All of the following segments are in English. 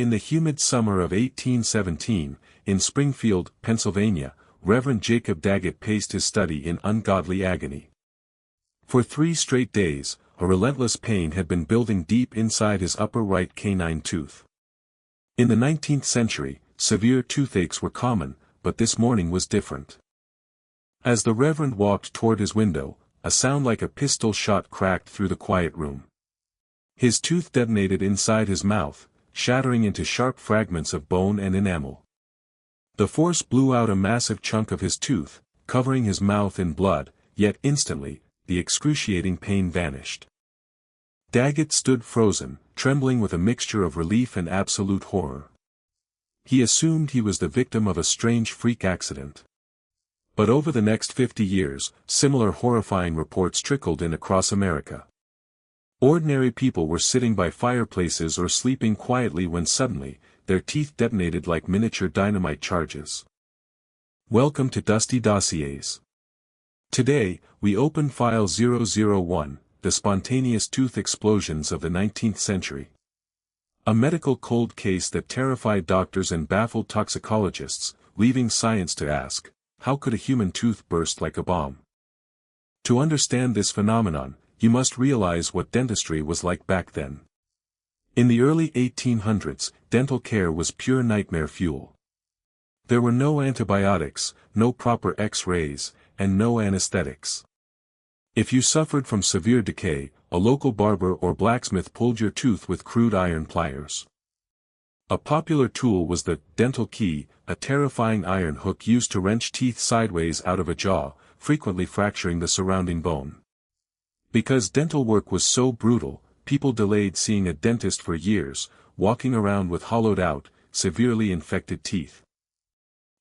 In the humid summer of 1817, in Springfield, Pennsylvania, Reverend Jacob Daggett paced his study in ungodly agony. For 3 straight days, a relentless pain had been building deep inside his upper right canine tooth. In the 19th century, severe toothaches were common, but this morning was different. As the Reverend walked toward his window, a sound like a pistol shot cracked through the quiet room. His tooth detonated inside his mouth, shattering into sharp fragments of bone and enamel. The force blew out a massive chunk of his tooth, covering his mouth in blood, yet instantly, the excruciating pain vanished. Daggett stood frozen, trembling with a mixture of relief and absolute horror. He assumed he was the victim of a strange freak accident. But over the next 50 years, similar horrifying reports trickled in across America. Ordinary people were sitting by fireplaces or sleeping quietly when suddenly, their teeth detonated like miniature dynamite charges. Welcome to Dusty Dossiers. Today, we open File 001, the spontaneous tooth explosions of the 19th century. A medical cold case that terrified doctors and baffled toxicologists, leaving science to ask, how could a human tooth burst like a bomb? To understand this phenomenon, you must realize what dentistry was like back then. In the early 1800s, dental care was pure nightmare fuel. There were no antibiotics, no proper X-rays, and no anesthetics. If you suffered from severe decay, a local barber or blacksmith pulled your tooth with crude iron pliers. A popular tool was the dental key, a terrifying iron hook used to wrench teeth sideways out of a jaw, frequently fracturing the surrounding bone. Because dental work was so brutal, people delayed seeing a dentist for years, walking around with hollowed-out, severely infected teeth.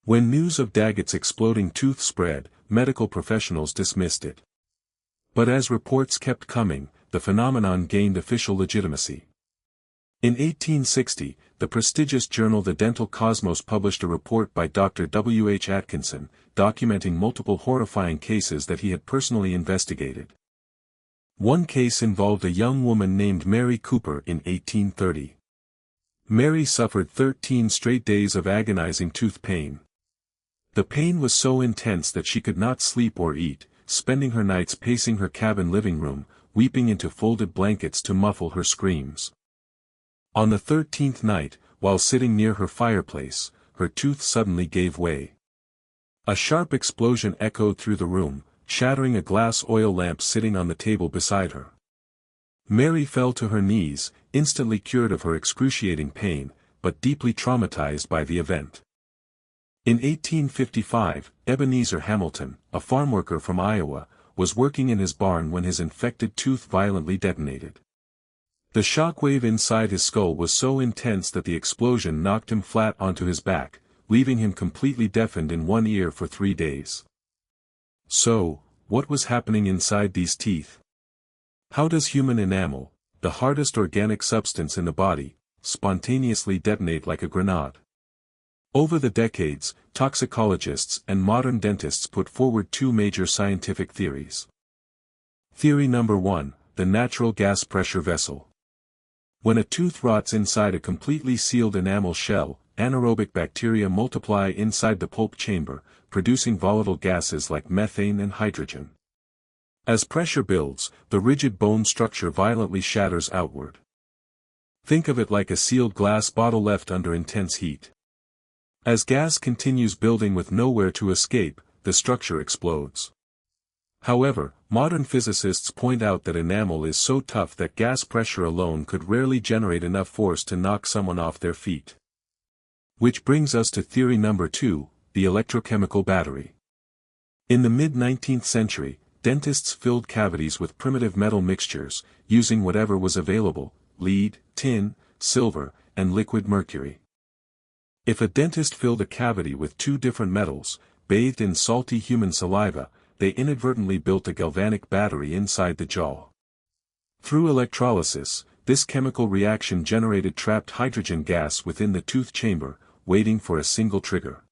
When news of Daggett's exploding tooth spread, medical professionals dismissed it. But as reports kept coming, the phenomenon gained official legitimacy. In 1860, the prestigious journal The Dental Cosmos published a report by Dr. W. H. Atkinson, documenting multiple horrifying cases that he had personally investigated. One case involved a young woman named Mary Cooper in 1830. Mary suffered 13 straight days of agonizing tooth pain. The pain was so intense that she could not sleep or eat, spending her nights pacing her cabin living room, weeping into folded blankets to muffle her screams. On the 13th night, while sitting near her fireplace, her tooth suddenly gave way. A sharp explosion echoed through the room, shattering a glass oil lamp sitting on the table beside her. Mary fell to her knees, instantly cured of her excruciating pain, but deeply traumatized by the event. In 1855, Ebenezer Hamilton, a farmworker from Iowa, was working in his barn when his infected tooth violently detonated. The shockwave inside his skull was so intense that the explosion knocked him flat onto his back, leaving him completely deafened in one ear for 3 days. So, what was happening inside these teeth? How does human enamel, the hardest organic substance in the body, spontaneously detonate like a grenade? Over the decades, toxicologists and modern dentists put forward 2 major scientific theories. Theory number 1, the natural gas pressure vessel. When a tooth rots inside a completely sealed enamel shell, anaerobic bacteria multiply inside the pulp chamber, producing volatile gases like methane and hydrogen. As pressure builds, the rigid bone structure violently shatters outward. Think of it like a sealed glass bottle left under intense heat. As gas continues building with nowhere to escape, the structure explodes. However, modern physicists point out that enamel is so tough that gas pressure alone could rarely generate enough force to knock someone off their feet. Which brings us to theory number 2, the electrochemical battery. In the mid-19th century, dentists filled cavities with primitive metal mixtures, using whatever was available, lead, tin, silver, and liquid mercury. If a dentist filled a cavity with 2 different metals, bathed in salty human saliva, they inadvertently built a galvanic battery inside the jaw. Through electrolysis, this chemical reaction generated trapped hydrogen gas within the tooth chamber, waiting for a single trigger.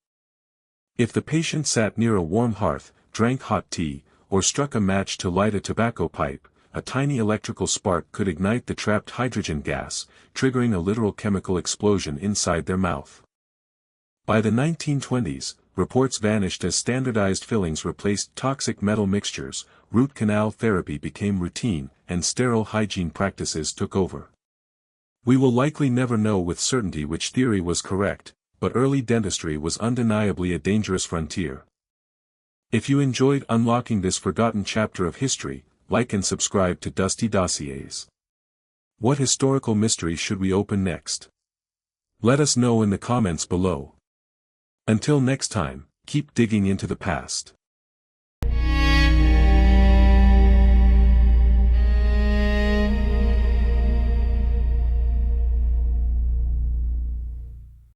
If the patient sat near a warm hearth, drank hot tea, or struck a match to light a tobacco pipe, a tiny electrical spark could ignite the trapped hydrogen gas, triggering a literal chemical explosion inside their mouth. By the 1920s, reports vanished as standardized fillings replaced toxic metal mixtures, root canal therapy became routine, and sterile hygiene practices took over. We will likely never know with certainty which theory was correct, but early dentistry was undeniably a dangerous frontier. If you enjoyed unlocking this forgotten chapter of history, like and subscribe to Dusty Dossiers. What historical mystery should we open next? Let us know in the comments below. Until next time, keep digging into the past.